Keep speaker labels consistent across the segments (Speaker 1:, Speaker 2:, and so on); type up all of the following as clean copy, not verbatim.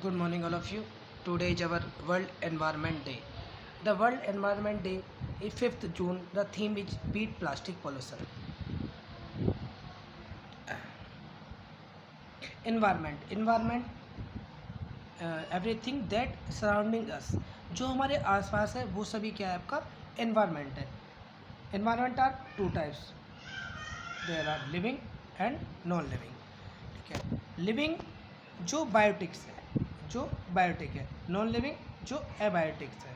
Speaker 1: Good morning, all of you. Today is our World Environment Day. The World Environment Day is 5th June. The theme is Beat Plastic Pollution. Environment, everything that surrounding us. जो हमारे आसपास है वो सभी क्या है आपका environment है. Environment are two types. There are living and non-living. ठीक है. Living जो बायोटिक्स है, जो बायोटिक है. नॉन लिविंग जो एबायोटिक्स है.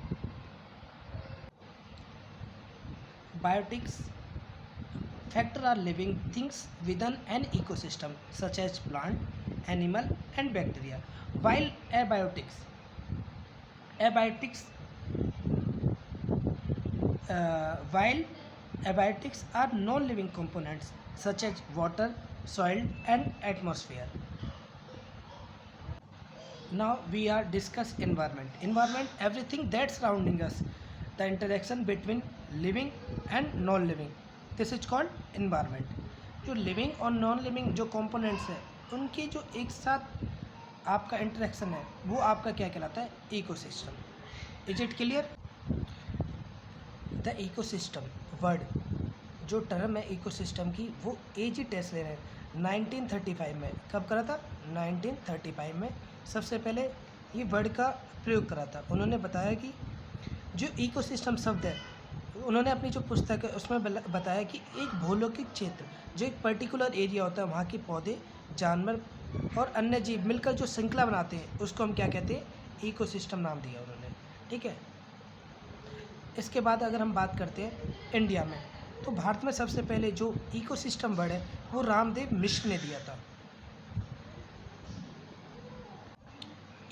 Speaker 1: Biotics factor are living things within an ecosystem such as plant, animal and bacteria, while abiotics while abiotics are non-living components such as water, soil and atmosphere. Now we are discuss environment, everything that surrounding us, the interaction between living and non-living, this is called environment. जो living और non living जो components हैं उनकी जो एक साथ आपका interaction है वो आपका क्या कहलाता है, ecosystem. Is it clear? The ecosystem word जो टर्म है इकोसिस्टम की वो A.G. टेस्लर ने 1935 में कब करा था, 1935 में सबसे पहले ये वर्ड का प्रयोग करा था. उन्होंने बताया कि जो इकोसिस्टम शब्द है उन्होंने अपनी जो पुस्तक है उसमें बताया कि एक भूलौकिक क्षेत्र जो एक पर्टिकुलर एरिया होता है वहाँ के पौधे, जानवर और अन्य जीव मिलकर जो श्रृंखला बनाते हैं उसको हम क्या कहते हैं, इकोसिस्टम नाम दिया उन्होंने. ठीक है. इसके बाद अगर हम बात करते हैं इंडिया में, तो भारत में सबसे पहले जो इकोसिस्टम वर्ड है वो रामदेव मिश्र ने दिया था.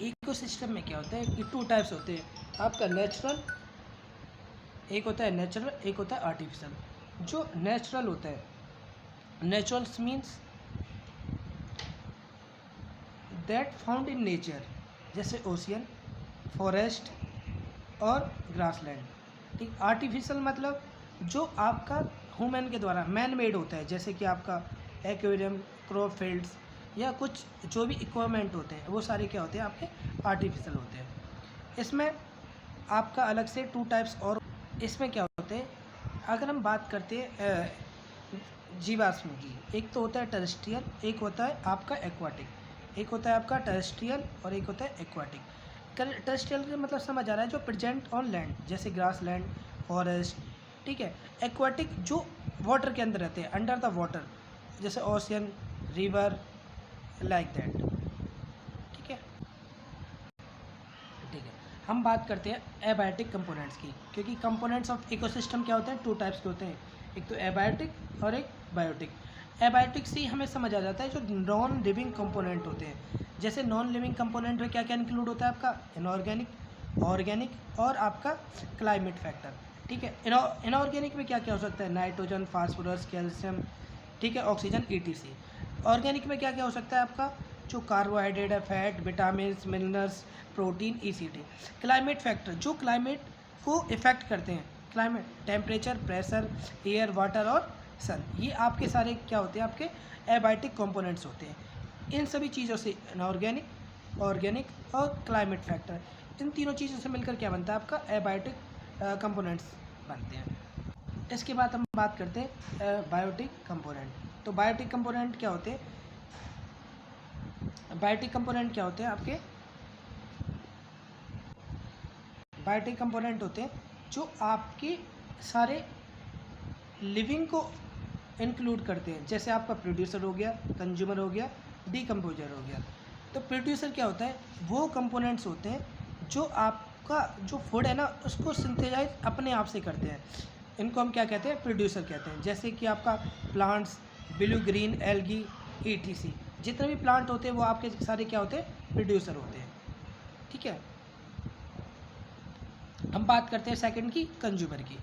Speaker 1: इकोसिस्टम में क्या होता है कि टू टाइप्स होते हैं आपका नेचुरल, एक होता है नेचुरल, एक होता है आर्टिफिशियल. जो नेचुरल होता है, natural means that found in nature, जैसे ओशियन, फॉरेस्ट और ग्रासलैंड. ठीक. आर्टिफिशियल मतलब जो आपका ह्यूमन के द्वारा मैन मेड होता है, जैसे कि आपका एक्वेरियम, क्रॉप फील्ड्स या कुछ जो भी इक्विपमेंट होते हैं वो सारे क्या होते हैं आपके आर्टिफिशियल होते हैं. इसमें आपका अलग से टू टाइप्स और इसमें क्या होते हैं, अगर हम बात करते हैं जीवाश्म की, एक तो होता है टेरेस्ट्रियल, एक होता है आपका एक्वाटिक. एक होता है आपका टेरेस्ट्रियल और एक होता है एक्वाटिक. टेरेस्ट्रियल का मतलब समझ आ रहा है जो प्रेजेंट ऑन लैंड, जैसे ग्रास लैंड, फॉरेस्ट. ठीक है. एक्वाटिक जो वाटर के अंदर रहते हैं, अंडर द वाटर, जैसे ओशियन, रिवर, लाइक दैट. ठीक है. ठीक है. हम बात करते हैं एबायोटिक कंपोनेंट्स की, क्योंकि कंपोनेंट्स ऑफ इकोसिस्टम क्या होते हैं, टू टाइप्स के होते हैं, एक तो एबायोटिक और एक बायोटिक. एबायोटिक से हमें समझ आ जाता है जो नॉन लिविंग कंपोनेंट होते हैं. जैसे नॉन लिविंग कंपोनेंट में क्या क्या इंक्लूड होता है आपका, इनऑर्गेनिक, ऑर्गेनिक और आपका क्लाइमेट फैक्टर. ठीक है. इनऑर्गेनिक में क्या क्या हो सकता है, नाइट्रोजन, फास्फोरस, कैल्शियम, ठीक है, ऑक्सीजन, ETC. ऑर्गेनिक में क्या क्या हो सकता है आपका, जो कार्बोहाइड्रेट है, fat, vitamin, minerals, protein, ECT. Climate factor जो क्लाइमेट को इफ़ेक्ट करते हैं, climate, temperature, pressure, air, water और सन, ये आपके सारे क्या होते हैं, आपके एबायोटिक कंपोनेंट्स होते हैं. इन सभी चीज़ों से इनऑर्गेनिक, ऑर्गेनिक और क्लाइमेट फैक्टर, इन तीनों चीज़ों से मिलकर क्या बनता है आपका एबायोटिक कंपोनेंट्स बनते हैं. इसके बाद हम बात करते हैं बायोटिक कंपोनेंट. तो बायोटिक कंपोनेंट क्या होते हैं, बायोटिक कंपोनेंट क्या होते हैं आपके, बायोटिक कंपोनेंट होते हैं जो आपके सारे लिविंग को इंक्लूड करते हैं. जैसे आपका प्रोड्यूसर हो गया, कंज्यूमर हो गया, डीकम्पोजर हो गया. तो प्रोड्यूसर क्या होता है, वो कंपोनेंट्स होते हैं जो आपका जो फूड है ना उसको सिंथेसाइज अपने आप से करते हैं. इनको हम क्या कहते हैं, प्रोड्यूसर कहते हैं. जैसे कि आपका plants, blue green algae, ETC, जितने भी प्लांट होते हैं वो आपके सारे क्या होते हैं, प्रोड्यूसर होते हैं. ठीक है. हम बात करते हैं सेकंड की, कंज्यूमर की.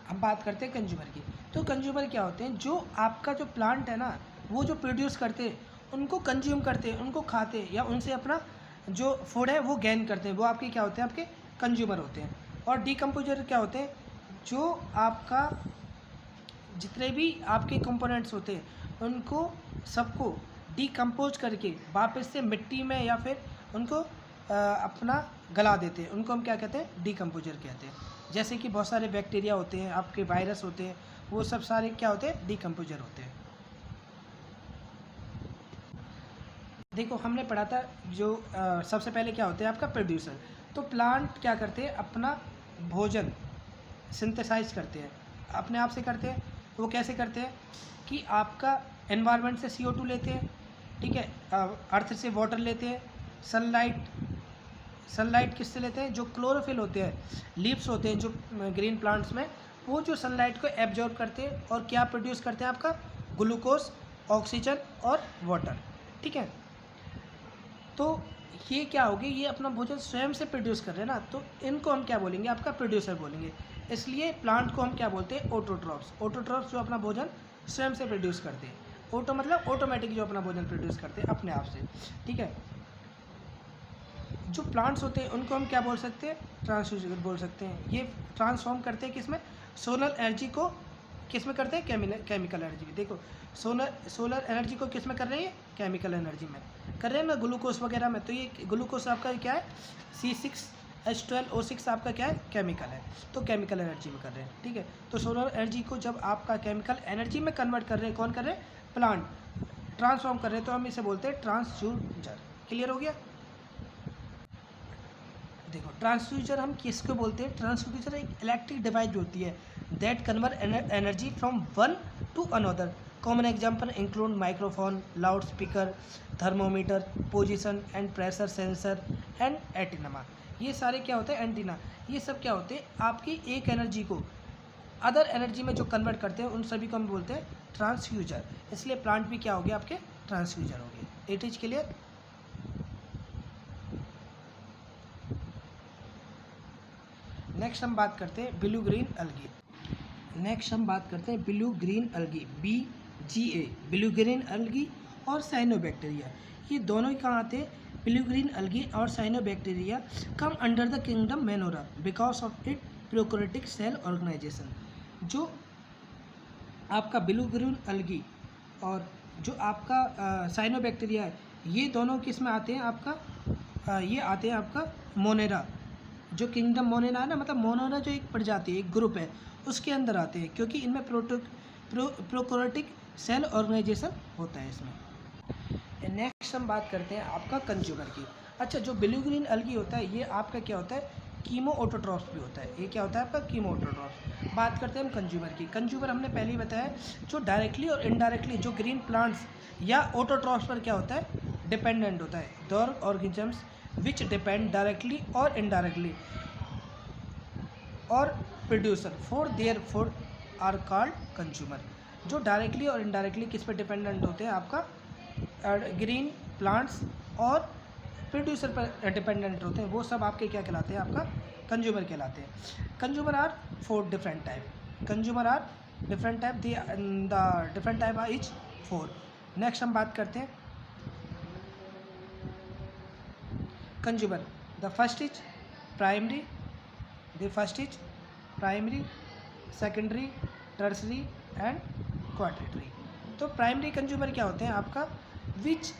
Speaker 1: हम बात करते हैं कंज्यूमर की. तो कंज्यूमर क्या होते हैं, जो आपका जो प्लांट है ना वो जो प्रोड्यूस करते हैं उनको कंज्यूम करते हैं, उनको खाते हैं या उनसे अपना जो फूड है वो गेन करते हैं, वो आपके क्या होते हैं, आपके कंज्यूमर होते हैं। और डिकम्पोजर क्या होते हैं, जो आपका जितने भी आपके कंपोनेंट्स होते हैं उनको सबको डिकम्पोज करके वापस से मिट्टी में या फिर उनको अपना गला देते हैं, उनको हम क्या कहते हैं, डिकम्पोजर कहते हैं। जैसे कि बहुत सारे बैक्टीरिया होते हैं, आपके वायरस होते हैं, वो सब सारे क्या होते हैं, डिकम्पोजर होते हैं। देखो हमने पढ़ा था जो सबसे पहले क्या होता है आपका प्रोड्यूसर। तो प्लांट क्या करते हैं, अपना भोजन सिंथेसाइज करते हैं, अपने आप से करते हैं। वो कैसे करते हैं कि आपका एनवायरनमेंट से CO2 लेते हैं, ठीक है, अर्थ से वाटर लेते हैं, सनलाइट किससे लेते हैं, जो क्लोरोफिल होते हैं, लीव्स होते हैं जो ग्रीन प्लांट्स में, वो जो सनलाइट को एब्जॉर्ब करते हैं और क्या प्रोड्यूस करते हैं, आपका ग्लूकोज, ऑक्सीजन और वाटर, ठीक है। तो ये क्या होगी, ये अपना भोजन स्वयं से प्रोड्यूस कर रहे हैं ना, तो इनको हम क्या बोलेंगे, आपका प्रोड्यूसर बोलेंगे। इसलिए प्लांट को हम क्या बोलते हैं, ऑटोट्रॉफ्स। ऑटोट्रॉफ्स जो अपना भोजन स्वयं से प्रोड्यूस करते हैं। ऑटो मतलब ऑटोमेटिक, जो अपना भोजन प्रोड्यूस करते हैं अपने आप से, ठीक है। जो प्लांट्स होते हैं उनको हम क्या बोल सकते हैं, ट्रांसड्यूसर बोल सकते हैं। ये ट्रांसफॉर्म करते हैं किसमें, सोलर एनर्जी को किस में करते हैं, केमिकल एनर्जी में। देखो सोलर एनर्जी को किस में कर रहे हैं, केमिकल एनर्जी में कर रहे हैं ना, ग्लूकोज वगैरह में। तो ये ग्लूकोज आपका क्या है, C6H12O6 आपका क्या है, केमिकल है, तो केमिकल एनर्जी में कर रहे हैं, ठीक है। तो सोलर एनर्जी को जब आपका केमिकल एनर्जी में कन्वर्ट कर रहे हैं, कौन कर रहे हैं, प्लांट ट्रांसफॉर्म कर रहे हैं, तो हम इसे बोलते हैं ट्रांसड्यूसर। क्लियर हो गया। देखो ट्रांसड्यूसर हम किसको बोलते हैं, ट्रांसड्यूसर एक इलेक्ट्रिक डिवाइस होती है that convert energy from one two another. Common example include microphone, loud speaker, thermometer, position and pressure sensor and antenna. ये सारे क्या होते हैं, एंटीना। ये सब क्या होते हैं, आपकी एक एनर्जी को अदर एनर्जी में जो कन्वर्ट करते हैं, उन सभी को हम बोलते हैं ट्रांसड्यूसर। इसलिए प्लांट भी क्या हो गया, आपके ट्रांसड्यूसर हो गए। It is clear. नेक्स्ट हम बात करते हैं blue green अलगी। Blue green अलगी, BGA, blue green algae और साइनोबैक्टीरिया। ये दोनों ही कहाँ आते हैं, ब्लू ग्रीन अलगी और cyanobacteria come under the kingdom Monera because of it prokaryotic cell organisation. जो आपका ब्लू ग्रीन अलगी और जो आपका साइनोबैक्टीरिया है, ये दोनों किस में आते हैं, आपका ये आते हैं आपका मोनेरा। जो किंगडम मोनेरा है ना, मतलब मोनेरा जो एक प्रजाति, एक ग्रुप है, उसके अंदर आते हैं, क्योंकि इनमें प्रोकैरियोटिक सेल ऑर्गेनाइजेशन होता है इसमें। नेक्स्ट हम बात करते हैं आपका कंज्यूमर की। अच्छा, जो ब्लू ग्रीन अलगी होता है, ये आपका क्या होता है, कीमो ऑटोट्रॉफ्स भी होता है। ये क्या होता है, आपका कीमो ऑटोट्रॉफ्स। बात करते हैं हम कंज्यूमर की। कंज्यूमर हमने पहले ही बताया, जो डायरेक्टली और इनडायरेक्टली जो ग्रीन प्लांट्स या ऑटोट्रॉफ्स पर क्या होता है, डिपेंडेंट होता है। Those organisms which depend directly और indirectly on producer for their food are called consumer. जो डायरेक्टली और इनडायरेक्टली किस पर डिपेंडेंट होते हैं, आपका ग्रीन प्लांट्स और प्रोड्यूसर पर डिपेंडेंट होते हैं, वो सब आपके क्या कहलाते हैं, आपका कंज्यूमर कहलाते हैं। Consumer are 4 different type. Consumer are different type, the different type are each 4। Next हम बात करते हैं consumer. The first is primary, secondary, tertiary and quaternary. तो प्राइमरी कंज्यूमर क्या होते हैं, आपका विच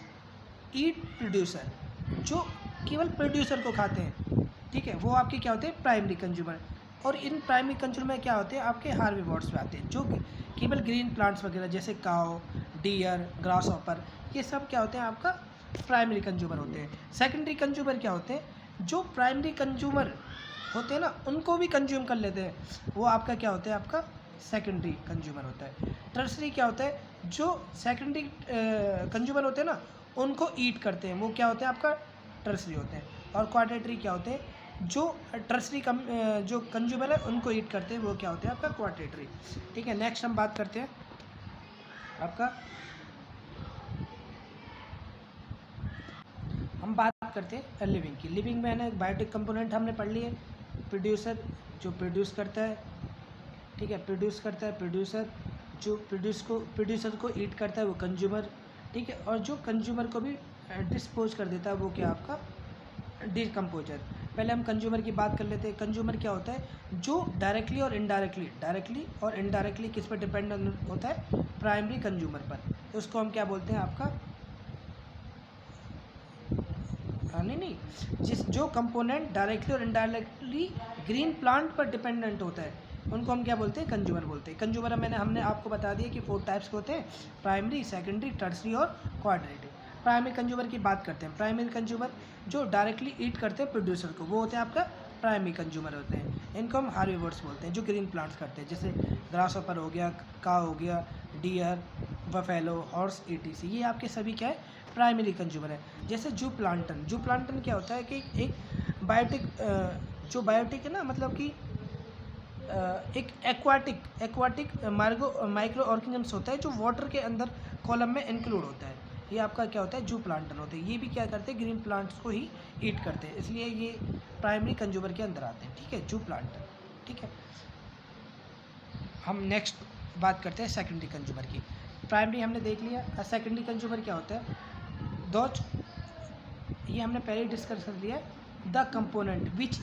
Speaker 1: ईट प्रोड्यूसर, जो केवल प्रोड्यूसर को खाते हैं, ठीक है, वो आपके क्या होते हैं, प्राइमरी कंज्यूमर। और इन प्राइमरी कंज्यूमर में क्या होते हैं, आपके हार्बीवोर्स में आते हैं, जो केवल ग्रीन प्लांट्स वगैरह जैसे काओ, डियर, ग्रास हॉपर, ये सब क्या होते हैं, आपका प्राइमरी कंज्यूमर होते हैं। सेकेंडरी कंज्यूमर क्या होते हैं, जो प्राइमरी कंज्यूमर होते हैं ना, उनको भी कंज्यूम कर लेते हैं, वो आपका क्या होता है, आपका सेकेंडरी कंज्यूमर होता है। टर्सरी क्या होता है, जो सेकेंडरी कंज्यूमर होते हैं ना, उनको ईट करते हैं, वो क्या होते हैं, आपका टर्सरी होते हैं। और क्वार्टररी क्या होते हैं, जो टर्सरी जो कंज्यूमर है उनको ईट करते हैं, वो क्या होते हैं, आपका क्वार्टररी। ठीक है, नेक्स्ट हम बात करते हैं आपका, हम बात करते हैं लिविंग की। लिविंग में है ना, बायोटिक कंपोनेंट हमने पढ़ लिए। प्रोड्यूसर जो प्रोड्यूस करता है, ठीक है, प्रोड्यूसर जो प्रोड्यूसर को ईट करता है, वो कंज्यूमर, ठीक है। और जो कंज्यूमर को भी डिस्पोज कर देता है, वो क्या आपका डिकम्पोजर। पहले हम कंज्यूमर की बात कर लेते हैं। कंज्यूमर क्या होता है? जो डायरेक्टली और इनडायरेक्टली किस पर डिपेंड होता है? प्राइमरी कंज्यूमर पर। तो उसको हम क्या बोलते हैं आपका? नहीं, जो कंपोनेंट डायरेक्टली और इनडायरेक्टली ग्रीन प्लांट पर डिपेंडेंट होता है उनको हम क्या बोलते हैं? कंज्यूमर बोलते हैं। कंज्यूमर हमने आपको बता दिया कि 4 टाइप्स के होते हैं, प्राइमरी, सेकेंडरी, टर्सरी और क्वाड्रेटिक। प्राइमरी कंज्यूमर की बात करते हैं। प्राइमरी कंज्यूमर जो डायरेक्टली ईट करते हैं प्रोड्यूसर को, वो होते हैं आपका प्राइमरी कंज्यूमर होते हैं। इनको हम हार्बीवर्स बोलते हैं, जो ग्रीन प्लांट्स करते हैं, जैसे ग्रासहॉपर हो गया, काऊ हो गया, डियर, बफेलो, हॉर्स, ईटीसी। ये आपके सभी क्या है? प्राइमरी कंज्यूमर है। जैसे जू प्लांटन क्या होता है कि एक बायोटिक, जो बायोटिक है ना, मतलब कि एक एक्वाटिक माइक्रो ऑर्गेनिजम्स होता है जो वाटर के अंदर कॉलम में इंक्लूड होता है। ये आपका क्या होता है? जू प्लांटन होते हैं। ये भी क्या करते हैं? ग्रीन प्लांट्स को ही ईट करते हैं, इसलिए ये प्राइमरी कंज्यूमर के अंदर आते हैं। ठीक है, जू प्लांटन। ठीक है, हम नेक्स्ट बात करते हैं सेकेंडरी कंज्यूमर की। प्राइमरी हमने देख लिया। सेकेंडरी कंज्यूमर क्या होता है? दोज, ये हमने पहले ही डिस्कस कर लिया है। The component which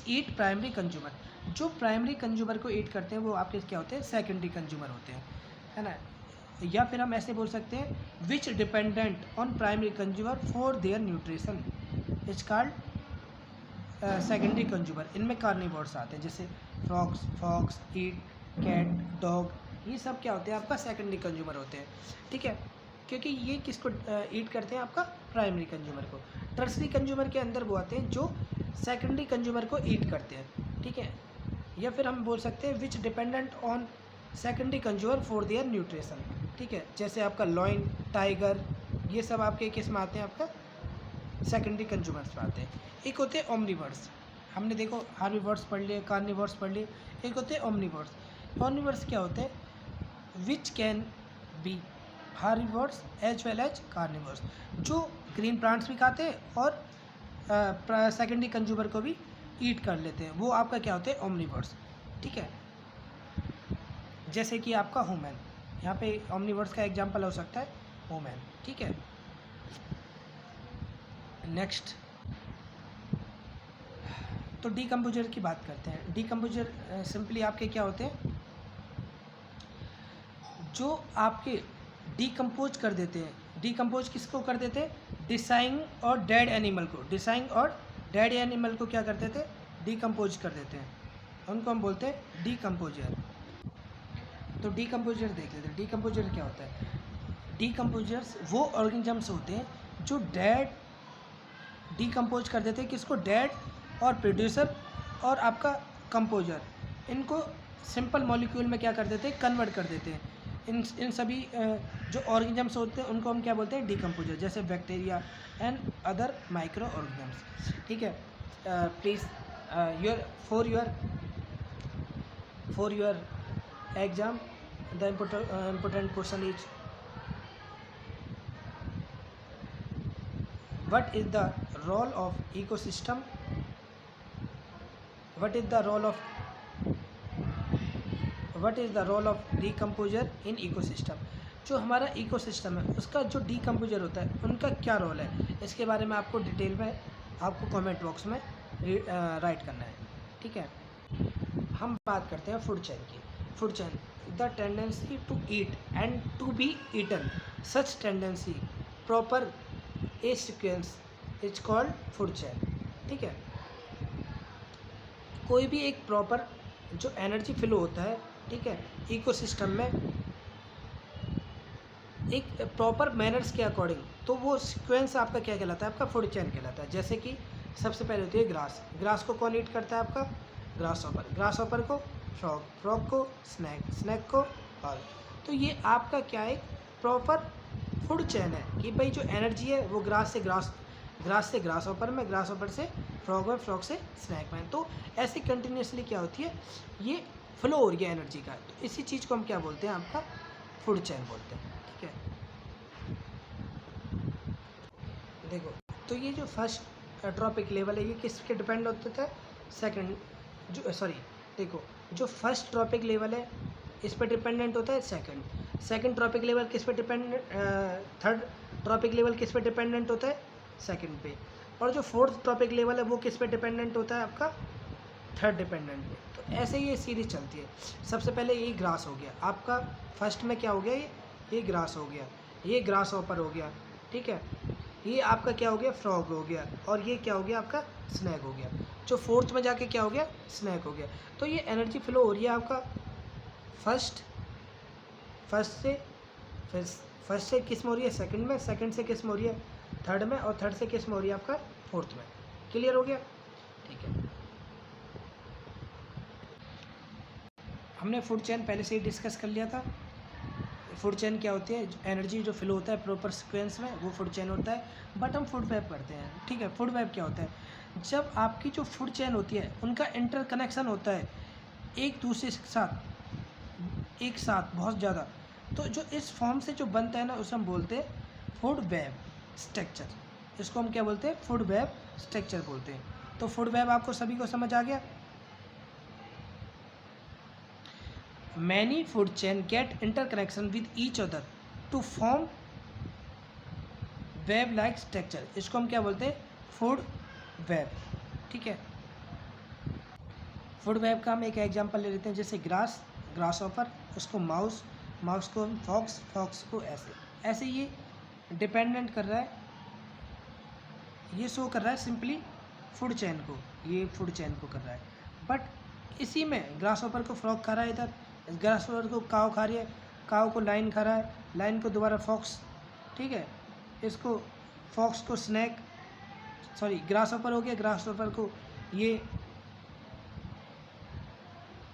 Speaker 1: eat primary consumer. जो प्राइमरी कंज्यूमर को ईट करते हैं वो आपके क्या होते हैं? सेकेंडरी कंज्यूमर होते हैं, है ना। या फिर हम ऐसे बोल सकते हैं, which dependent on primary consumer for their nutrition is called secondary consumer. इनमें कार्निवोर्स आते हैं, जैसे फॉक्स, ईट, कैट, डॉग, ये सब क्या होते हैं? आपका सेकेंडरी कंज्यूमर होते हैं। ठीक है, क्योंकि ये किसको ईट करते हैं? आपका प्राइमरी कंज्यूमर को। टर्सरी कंज्यूमर के अंदर वो आते हैं जो सेकेंडरी कंज्यूमर को ईट करते हैं। ठीक है, या फिर हम बोल सकते हैं which dependent on secondary consumer for their nutrition. ठीक है, जैसे आपका लॉइन, टाइगर, ये सब आपके किस में आते हैं? आपका सेकेंडरी कंज्यूमर्स में आते हैं। एक होते हैं ओमनीवर्स। हमने देखो हार्बीवर्स पढ़ लिए, कार्निवर्स पढ़ लिए। एक होते हैं ओमनीवर्स। ओमनीवर्स क्या होते हैं? Which can be herbivores as well as carnivores, जो ग्रीन प्लांट्स भी खाते हैं और सेकेंडरी कंज्यूमर को भी ईट कर लेते हैं, वो आपका क्या होते हैं? ओमनीवर्स। ठीक है, जैसे कि आपका ह्यूमन, यहाँ पे ओमनीवर्स का एग्जांपल हो सकता है ह्यूमन। ठीक है, नेक्स्ट तो डीकम्पोजर की बात करते हैं। डीकम्पोजर सिंपली आपके क्या होते हैं? जो आपके डीकम्पोज कर देते हैं। डीकम्पोज किसको कर देते हैं? डिसाइंग और डेड एनिमल को। डिसाइंग और डेड एनिमल को क्या कर देते हैं? डीकम्पोज कर देते हैं, उनको हम बोलते हैं डीकम्पोजर। तो डीकम्पोजर देख लेते हैं। डीकम्पोजर क्या होता है? डीकम्पोजर्स वो ऑर्गेनिजम्स होते हैं जो डेड डीकम्पोज कर देते हैं। किसको? डेड और प्रोड्यूसर और आपका कंपोजर, इनको सिंपल मॉलिक्यूल में क्या कर देते हैं? कन्वर्ट कर देते हैं। इन सभी जो ऑर्गेनिजम्स होते हैं उनको हम क्या बोलते हैं? डीकम्पोजर, जैसे bacteria and other micro organisms. ठीक है, please for your exam the important question is what is the role of ecosystem what is the role of decomposer in ecosystem। जो हमारा इकोसिस्टम है उसका जो डीकम्पोजर होता है उनका क्या रोल है, इसके बारे में आपको डिटेल में आपको कमेंट बॉक्स में राइट करना है। ठीक है, हम बात करते हैं फूड चेन की। Food chain, the tendency to eat and to be eaten, such tendency proper a sequence is called food chain. ठीक है, कोई भी एक प्रॉपर जो एनर्जी फ्लो होता है, ठीक है, इकोसिस्टम में एक प्रॉपर मैनर्स के अकॉर्डिंग, तो वो सीक्वेंस आपका क्या कहलाता है? आपका फूड चेन कहलाता है। जैसे कि सबसे पहले होती है ग्रास को कौन ईट करता है? आपका ग्रासहॉपर को फ्रॉग को स्नैक को हॉग। तो ये आपका क्या है? प्रॉपर फूड चेन है कि भाई जो एनर्जी है वो ग्रास से ग्रासहॉपर में, ग्रासहॉपर से फ्रॉग में, फ्रॉग से स्नैक में। तो ऐसे कंटिन्यूसली क्या होती है? ये फ्लो हो रही है एनर्जी का। तो इसी चीज़ को हम क्या बोलते हैं? आपका फूड चेन बोलते हैं। ठीक है, देखो, तो ये जो फर्स्ट ट्रॉपिक लेवल है ये किसके डिपेंड होता है? देखो, जो फर्स्ट ट्रॉपिक लेवल है इस पर डिपेंडेंट होता है सेकंड ट्रॉपिक लेवल किस पे डिपेंडेंट, थर्ड ट्रॉपिक लेवल किस पे डिपेंडेंट होता है? सेकंड पे। और जो फोर्थ टॉपिक लेवल है वो किस पे डिपेंडेंट होता है आपका, थर्ड डिपेंडेंट पे। तो ऐसे ही ये सीरीज चलती है। सबसे पहले ये ग्रास हो गया आपका, फर्स्ट में क्या हो गया, ये ग्रास हो गया, ये ग्रास हॉपर हो गया, ठीक है, ये आपका क्या हो गया, फ्रॉग हो गया, और ये क्या हो गया आपका, स्नैक हो गया। जो फोर्थ में जाके क्या हो गया, स्नैक हो गया। तो ये एनर्जी फ्लो हो रही है आपका फर्स्ट से, फिर फर्स्ट से किस में हो रही है, सेकंड में, सेकंड से किस में हो रही है, थर्ड में, और थर्ड से किस में हो रही है आपका, फोर्थ में। क्लियर हो गया, ठीक है। हमने फूड चेन पहले से ही डिस्कस कर लिया था। फूड चेन क्या होती है, एनर्जी जो फ्लो होता है प्रॉपर सीक्वेंस में, वो फूड चेन होता है। बट हम फूड वेब करते हैं, ठीक है। फूड वेब क्या होता है, जब आपकी जो फूड चेन होती है उनका इंटरकनेक्शन होता है एक दूसरे के साथ, एक साथ बहुत ज़्यादा, तो जो इस फॉर्म से जो बनता है ना, उसे हम बोलते हैं फूड वेब स्ट्रक्चर। इसको हम क्या बोलते हैं, फूड वेब स्ट्रक्चर बोलते हैं। तो फूड वेब आपको सभी को समझ आ गया। Many food chain get interconnection with each other to form web like structure। इसको हम क्या बोलते हैं, फूड वेब, ठीक है। फूड वेब का हम एक एग्जांपल ले लेते हैं, जैसे ग्रास ऑफर, उसको माउस, माउस को फॉक्स, फॉक्स को ऐसे ये डिपेंडेंट कर रहा है, ये शो कर रहा है सिंपली फूड चेन को, ये फूड चेन को कर रहा है। बट इसी में ग्रास ऑफर को फ्रॉग खा रहा है, इधर ग्रास ऑफर को काव खा रही है, काव को लाइन खा रहा है, लाइन को दोबारा फॉक्स, ठीक है, इसको फॉक्स को स्नैक, सॉरी ग्रास ऑफर हो गया, ग्रास ऑफर को ये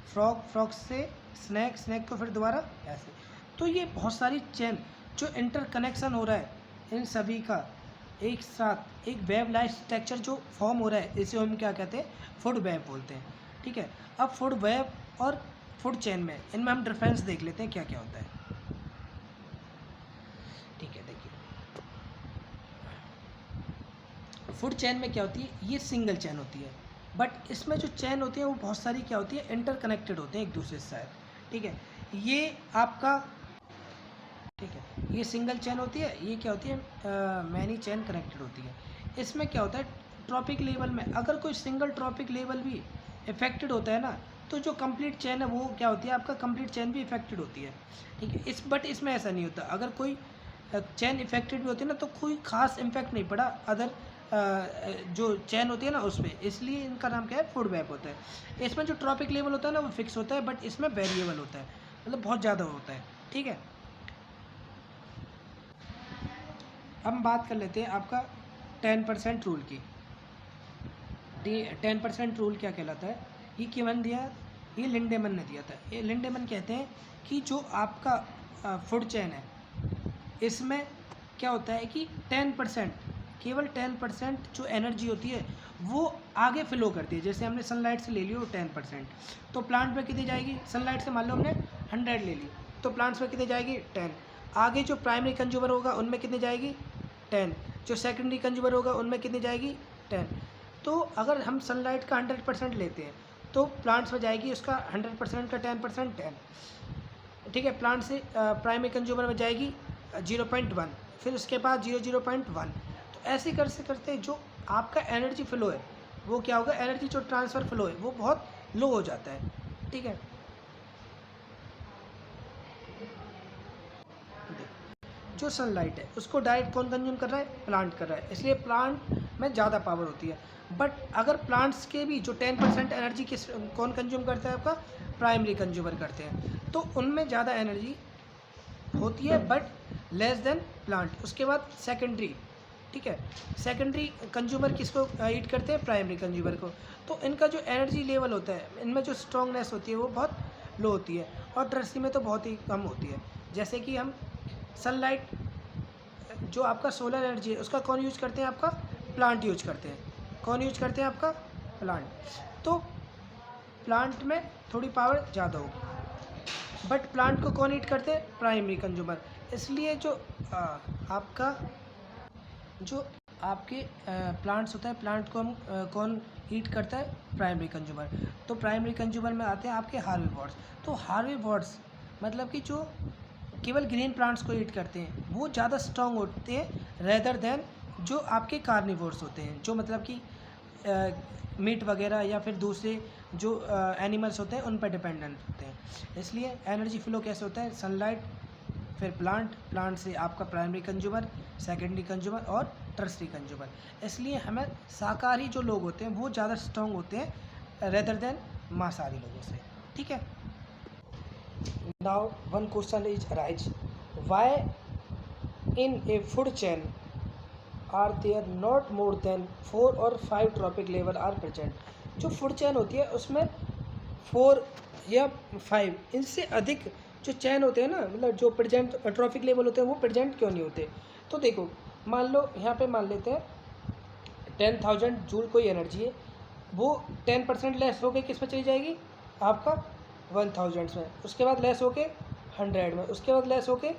Speaker 1: फ्रॉग, फ्रॉग से स्नैक, स्नैक को फिर दोबारा ऐसे। तो ये बहुत सारी चेन जो इंटरकनेक्शन हो रहा है इन सभी का एक साथ, एक वेब लाइक स्ट्रक्चर जो फॉर्म हो रहा है, इसे हम क्या कहते हैं, फूड वेब बोलते हैं, ठीक है। अब फूड वेब और फूड चेन में, इनमें हम डिफरेंस देख लेते हैं क्या क्या होता है, ठीक है। देखिए फूड चेन में क्या होती है, ये सिंगल चेन होती है, बट इसमें जो चेन होती है वो बहुत सारी क्या होती है, इंटरकनेक्टेड होते हैं एक दूसरे से साथ, ठीक है। ये आपका, ठीक है, ये सिंगल चेन होती है, ये क्या होती है, मैनी चेन कनेक्टेड होती है। इसमें क्या होता है, ट्रॉपिक लेवल में अगर कोई सिंगल ट्रॉपिक लेवल भी इफेक्टेड होता है ना, तो जो कंप्लीट चेन है वो क्या होती है, आपका कंप्लीट चेन भी इफेक्टेड होती है, ठीक है। बट इसमें ऐसा नहीं होता, अगर कोई चेन इफेक्टेड भी होती है ना, तो कोई खास इम्पैक्ट नहीं पड़ा अदर जो चेन होती है ना उस पर, इसलिए इनका नाम क्या है, फूड वेब होता है। इसमें जो ट्रॉपिक लेवल होता है ना वो फिक्स होता है, बट इसमें वेरिएबल होता है, मतलब बहुत ज़्यादा होता है, ठीक है। अब हम बात कर लेते हैं आपका 10% रूल की। 10% रूल क्या कहलाता है, ये किवन दिया, ये लिंडेमन ने दिया था। ये लिंडेमन कहते हैं कि जो आपका फूड चेन है, इसमें क्या होता है कि 10%, केवल 10% जो एनर्जी होती है वो आगे फ्लो करती है। जैसे हमने सनलाइट से ले ली हो 10%, तो प्लांट में कितनी जाएगी, सनलाइट से मान लो हमने 100 ले ली, तो प्लांट्स में कितनी जाएगी, 10। आगे जो प्राइमरी कंज्यूमर होगा उनमें कितनी जाएगी, 10। जो सेकेंडरी कंज्यूमर होगा उनमें कितनी जाएगी, 10। तो अगर हम सनलाइट का 100% लेते हैं तो प्लांट्स में जाएगी उसका 100% का 10%, 10, ठीक है। प्लांट से प्राइमरी कंज्यूमर में जाएगी 0.1, फिर उसके बाद 0.1। तो ऐसे करते करते जो आपका एनर्जी फ्लो है वो क्या होगा, एनर्जी जो ट्रांसफ़र फ्लो है वो बहुत लो हो जाता है, ठीक है। जो सनलाइट है उसको डायरेक्ट कौन कंज्यूम कर रहा है, प्लांट कर रहा है, इसलिए प्लांट में ज़्यादा पावर होती है। बट अगर प्लांट्स के भी जो 10% एनर्जी किस कौन कंज्यूम करता है, आपका प्राइमरी कंज्यूमर करते हैं, तो उनमें ज़्यादा एनर्जी होती है बट लेस देन प्लांट। उसके बाद सेकेंडरी, ठीक है, सेकेंडरी कंज्यूमर किसको ईट करते हैं, प्राइमरी कंज्यूमर को। तो इनका जो एनर्जी लेवल होता है, इनमें जो स्ट्रॉन्गनेस होती है वो बहुत लो होती है, और टर्सरी में तो बहुत ही कम होती है। जैसे कि हम सनलाइट, जो आपका सोलर एनर्जी है उसका कौन यूज करते हैं, आपका प्लांट यूज करते हैं। कौन यूज करते हैं, आपका प्लांट। तो प्लांट में थोड़ी पावर ज़्यादा होगी, बट प्लांट को कौन ईट करते हैं, प्राइमरी कंज्यूमर। इसलिए जो आपका जो आपके प्लांट्स होता है, प्लांट को हम कौन ईट करता है, प्राइमरी कंज्यूमर। तो प्राइमरी कंज्यूमर में आते हैं आपके हार्बीवोर्स। तो हार्बीवोर्स मतलब कि जो केवल ग्रीन प्लांट्स को ईट करते हैं वो ज़्यादा स्ट्रॉन्ग होते हैं रेदर देन जो आपके कार्निवोर्स होते हैं, जो मतलब कि मीट वगैरह या फिर दूसरे जो एनिमल्स होते हैं उन पर डिपेंडेंट होते हैं। इसलिए एनर्जी फ्लो कैसे होता है, सनलाइट, फिर प्लांट से आपका प्राइमरी कंज्यूमर, सेकेंडरी कंज्यूमर और टर्सरी कंज्यूमर। इसलिए हमें शाकाहारी जो लोग होते हैं वो ज़्यादा स्ट्रॉन्ग होते हैं रेदर देन मांसाहारी लोगों से। ठीक है। Now one question is arise, why in a food chain are there not more than 4 or 5 trophic level are present. जो फूड चेन होती है उसमें 4 या 5 इनसे अधिक जो चैन होते हैं ना, मतलब जो प्रेजेंट ट्रॉफिक लेवल होते हैं वो प्रेजेंट क्यों नहीं होते। तो देखो, मान लो यहाँ पे मान लेते हैं 10,000 जूल कोई एनर्जी है, वो 10% लेस होके किस में चली जाएगी, आपका 1000 में, उसके बाद लेस होके 100 में, उसके बाद लेस होके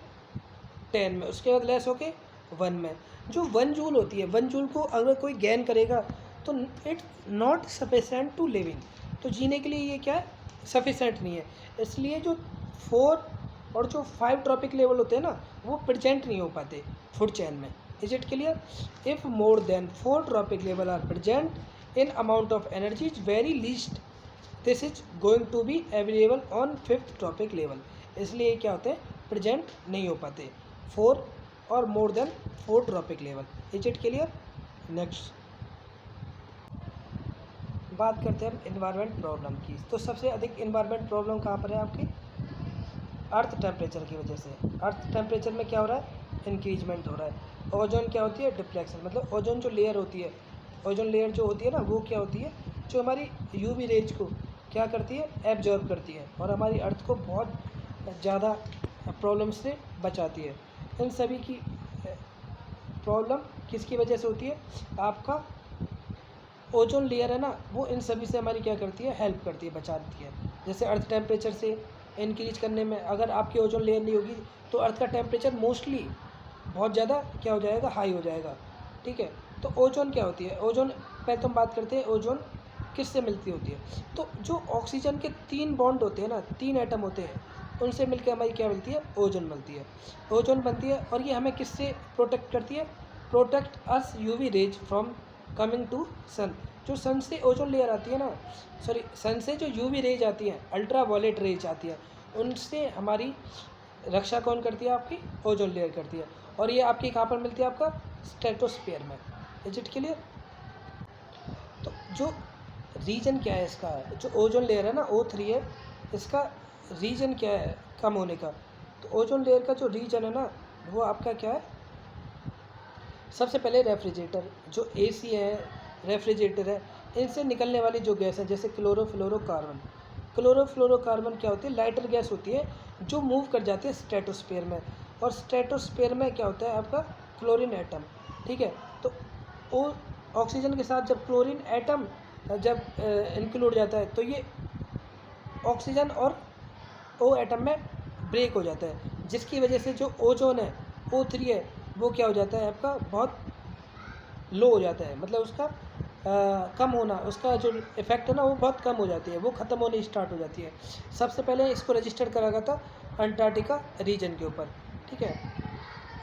Speaker 1: 10 में, उसके बाद लेस होके 1 में। जो 1 जूल होती है, 1 जूल को अगर कोई गेन करेगा तो it's not sufficient to living, तो जीने के लिए ये क्या है, सफिशेंट नहीं है। इसलिए जो 4 और जो 5 ट्रॉपिक लेवल होते हैं ना वो प्रेजेंट नहीं हो पाते फूड चेन में। Is it clear? If more than 4 trophic level are present in amount of energy is very least, this is going to be available on 5th trophic level. इसलिए क्या होते हैं, प्रेजेंट नहीं हो पाते 4 और मोर than 4 trophic level. Is it clear? Next बात करते हैं हम इन्वायरमेंट प्रॉब्लम की। तो सबसे अधिक इन्वायरमेंट प्रॉब्लम कहाँ पर है आपकी, अर्थ टेम्परेचर की वजह से। अर्थ टेम्परेचर में क्या हो रहा है, इंक्रीजमेंट हो रहा है। ओजोन क्या होती है, डिफ्लेक्शन, मतलब ओजोन जो लेयर होती है, ओजोन लेयर जो होती है ना वो क्या होती है, जो हमारी यूवी रेज को क्या करती है, एब्जॉर्ब करती है और हमारी अर्थ को बहुत ज़्यादा प्रॉब्लम से बचाती है। इन सभी की प्रॉब्लम किसकी वजह से होती है, आपका ओजोन लेयर है ना, वो इन सभी से हमारी क्या करती है, हेल्प करती है, बचाती है। जैसे अर्थ टेम्परेचर से इंक्रीज करने में, अगर आपकी ओजोन लेयर नहीं होगी तो अर्थ का टेम्परेचर मोस्टली बहुत ज़्यादा क्या हो जाएगा, हाई हो जाएगा। ठीक है। तो ओजोन क्या होती है, ओजोन पहले तो हम बात करते हैं ओजोन किससे मिलती होती है। तो जो ऑक्सीजन के 3 बॉन्ड होते हैं ना, 3 एटम होते हैं, उनसे मिलकर हमारी क्या मिलती है, ओजोन मिलती है, ओजोन बनती है। और ये हमें किससे प्रोटेक्ट करती है, protect us UV rays from coming to sun. जो सन से ओजोन लेयर आती है ना, सॉरी सन से जो यूवी रेज आती हैं, अल्ट्रा वायलेट रेज आती है, उनसे हमारी रक्षा कौन करती है, आपकी ओजोन लेयर करती है। और ये आपकी कहाँ पर मिलती है, आपका स्ट्रेटोस्फीयर में। Is it clear? तो जो रीजन क्या है इसका, जो ओजोन लेयर है ना O3 है, इसका रीजन क्या है कम होने का। तो ओजोन लेयर का जो रीजन है ना वो आपका क्या है, सबसे पहले रेफ्रिजरेटर, जो AC है, रेफ्रिजरेटर है, इनसे निकलने वाली जो गैस है, जैसे क्लोरोफ्लोरोकार्बन। क्लोरोफ्लोरोकार्बन क्या होती है, लाइटर गैस होती है जो मूव कर जाती है स्ट्रेटोस्फीयर में। और स्ट्रेटोस्फीयर में क्या होता है, आपका क्लोरीन एटम। ठीक है। तो वो ऑक्सीजन के साथ जब क्लोरीन एटम जब इंक्लूड जाता है तो ये ऑक्सीजन और O एटम में ब्रेक हो जाता है, जिसकी वजह से जो ओजोन है O3 है वो क्या हो जाता है, आपका बहुत लो हो जाता है, मतलब उसका कम होना, उसका जो इफेक्ट है ना वो बहुत कम हो जाती है, वो ख़त्म होने स्टार्ट हो जाती है। सबसे पहले इसको रजिस्टर करा गया था अंटार्कटिका रीजन के ऊपर। ठीक है।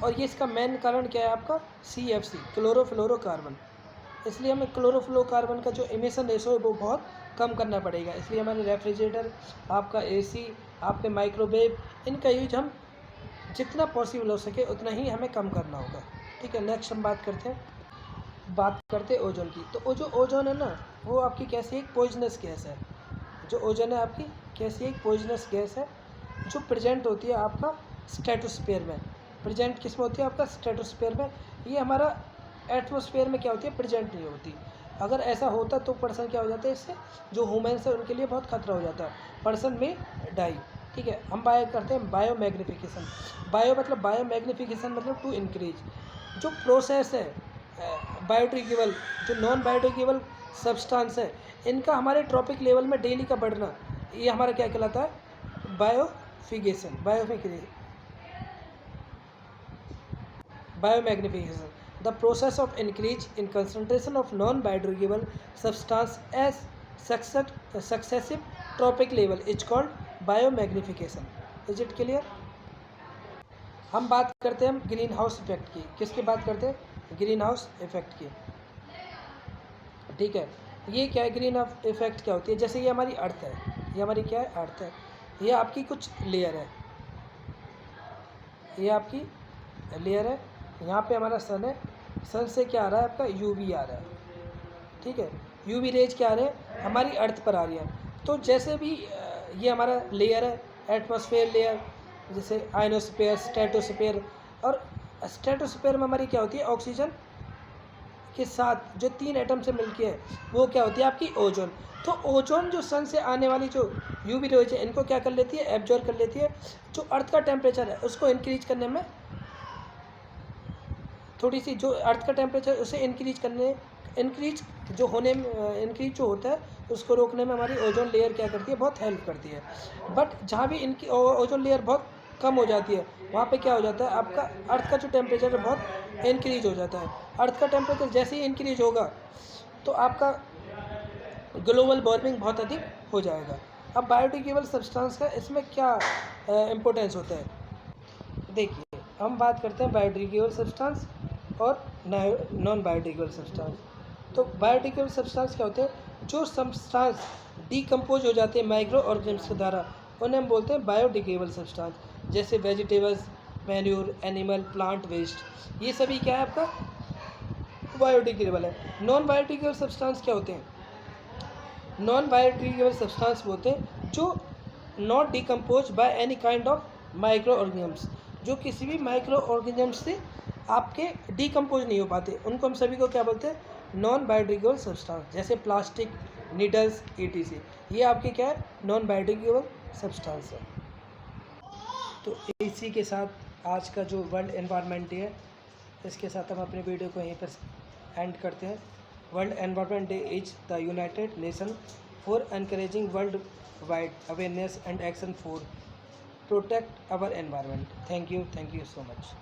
Speaker 1: और ये इसका मेन कारण क्या है, आपका CFC, क्लोरोफ्लोरोकार्बन। इसलिए हमें क्लोरोफ्लोरोकार्बन का जो इमिशन रेशो है वो बहुत कम करना पड़ेगा। इसलिए हमारे रेफ्रिजरेटर, आपका AC, आपके माइक्रोवेव, इनका यूज हम जितना पॉसिबल हो सके उतना ही हमें कम करना होगा। ठीक है। नेक्स्ट हम बात करते हैं ओजोन की। तो जो ओजोन है ना वो आपकी कैसी एक पॉइजनस गैस है। जो ओजोन है आपकी कैसी एक पॉइजनस गैस है, जो प्रेजेंट होती है आपका स्ट्रेटोस्फीयर में। प्रेजेंट किस में होती है, आपका स्ट्रेटोस्फीयर में। ये हमारा एटमॉस्फेयर में क्या होती है, प्रेजेंट नहीं होती। अगर ऐसा होता तो पर्सन क्या हो जाता है, इससे जो ह्यूमन्स है उनके लिए बहुत खतरा हो जाता है, पर्सन में डाई। ठीक है। हम करते हैं बायो मैग्निफिकेशन। बायो मतलब बायो मैग्निफिकेशन मतलब टू इंक्रीज। जो प्रोसेस है बायोडिग्रेडेबल, जो नॉन बायोडिग्रेडेबल सब्सटेंस है, इनका हमारे ट्रॉपिक लेवल में डेली का बढ़ना, ये हमारा क्या कहलाता है, biomagnification. The process of increase in concentration of non biodegradable substance as successive trophic level is called biomagnification. Is it clear? हम बात करते हैं हम ग्रीन हाउस इफेक्ट की। किसकी बात करते हैं, ग्रीन हाउस इफेक्ट की। ठीक है, ये क्या है, ग्रीन हाउस इफेक्ट क्या होती है? जैसे ये हमारी अर्थ है, ये हमारी क्या है, अर्थ है, ये आपकी कुछ लेयर है, ये आपकी लेयर है, यहाँ पे हमारा सन है, सन से क्या आ रहा है आपका यूवी आ रहा है। ठीक है, यूवी रेज क्या आ रहे हैं, हमारी अर्थ पर आ रही है। तो जैसे भी ये हमारा लेयर है, एटमॉस्फेयर लेयर, जैसे आयनोस्फेयर, स्ट्रेटोस्फेयर, और स्ट्रेटोस्फेयर में हमारी क्या होती है, ऑक्सीजन के साथ जो 3 एटम से मिलके है वो क्या होती है आपकी ओजोन। तो ओजोन जो सन से आने वाली जो यूवी रेज है इनको क्या कर लेती है, एब्जॉर्ब कर लेती है। जो अर्थ का टेम्परेचर है उसको इंक्रीज करने में थोड़ी सी, जो अर्थ का टेम्परेचर उसे इंक्रीज जो होने में, इंक्रीज जो होता है उसको रोकने में हमारी ओजोन लेयर क्या करती है, बहुत हेल्प करती है। बट जहाँ भी इनकी ओजोन लेयर बहुत कम हो जाती है वहाँ पे क्या हो जाता है, आपका अर्थ का जो टेम्परेचर है बहुत इंक्रीज हो जाता है। अर्थ का टेम्परेचर जैसे ही इंक्रीज होगा तो आपका ग्लोबल वार्मिंग बहुत अधिक हो जाएगा। अब बायोडिग्रेडेबल सब्सटेंस का इसमें क्या इम्पोर्टेंस होता है, देखिए हम बात करते हैं बायोडिग्रेडेबल सब्सटेंस और नॉन बायोडिग्रेडेबल सब्सटेंस। तो बायोडिग्रेडेबल सब्सटेंस क्या होते हैं, जो सब्सटेंस डीकम्पोज हो जाते हैं माइक्रो ऑर्गेनिम्स के द्वारा, उन्हें हम बोलते हैं बायोडिग्रेडेबल सब्सटेंस। जैसे vegetables, manure, animal, plant waste, ये सभी क्या है आपका बायोडिग्रेडेबल है। नॉन बायोडिग्रेडेबल सब्सटेंस क्या होते हैं, नॉन बायोडिग्रेडेबल सब्सटेंस होते हैं जो not decompose by any kind of micro organisms, जो किसी भी माइक्रो ऑर्गेनिम्स से आपके डिकम्पोज नहीं हो पाते, उनको हम सभी को क्या बोलते हैं, नॉन बायोडिग्रेडेबल सब्सटेंस। जैसे प्लास्टिक, नीडल्स, ETC, ये आपके क्या है, नॉन बायोडिग्रेडेबल सब्सटेंस है। तो इसी के साथ आज का जो वर्ल्ड एनवायरनमेंट डे है, इसके साथ हम अपने वीडियो को यहीं पर एंड करते हैं। World environment day is the United Nation for encouraging world wide awareness and action for protect our environment. Thank you so much.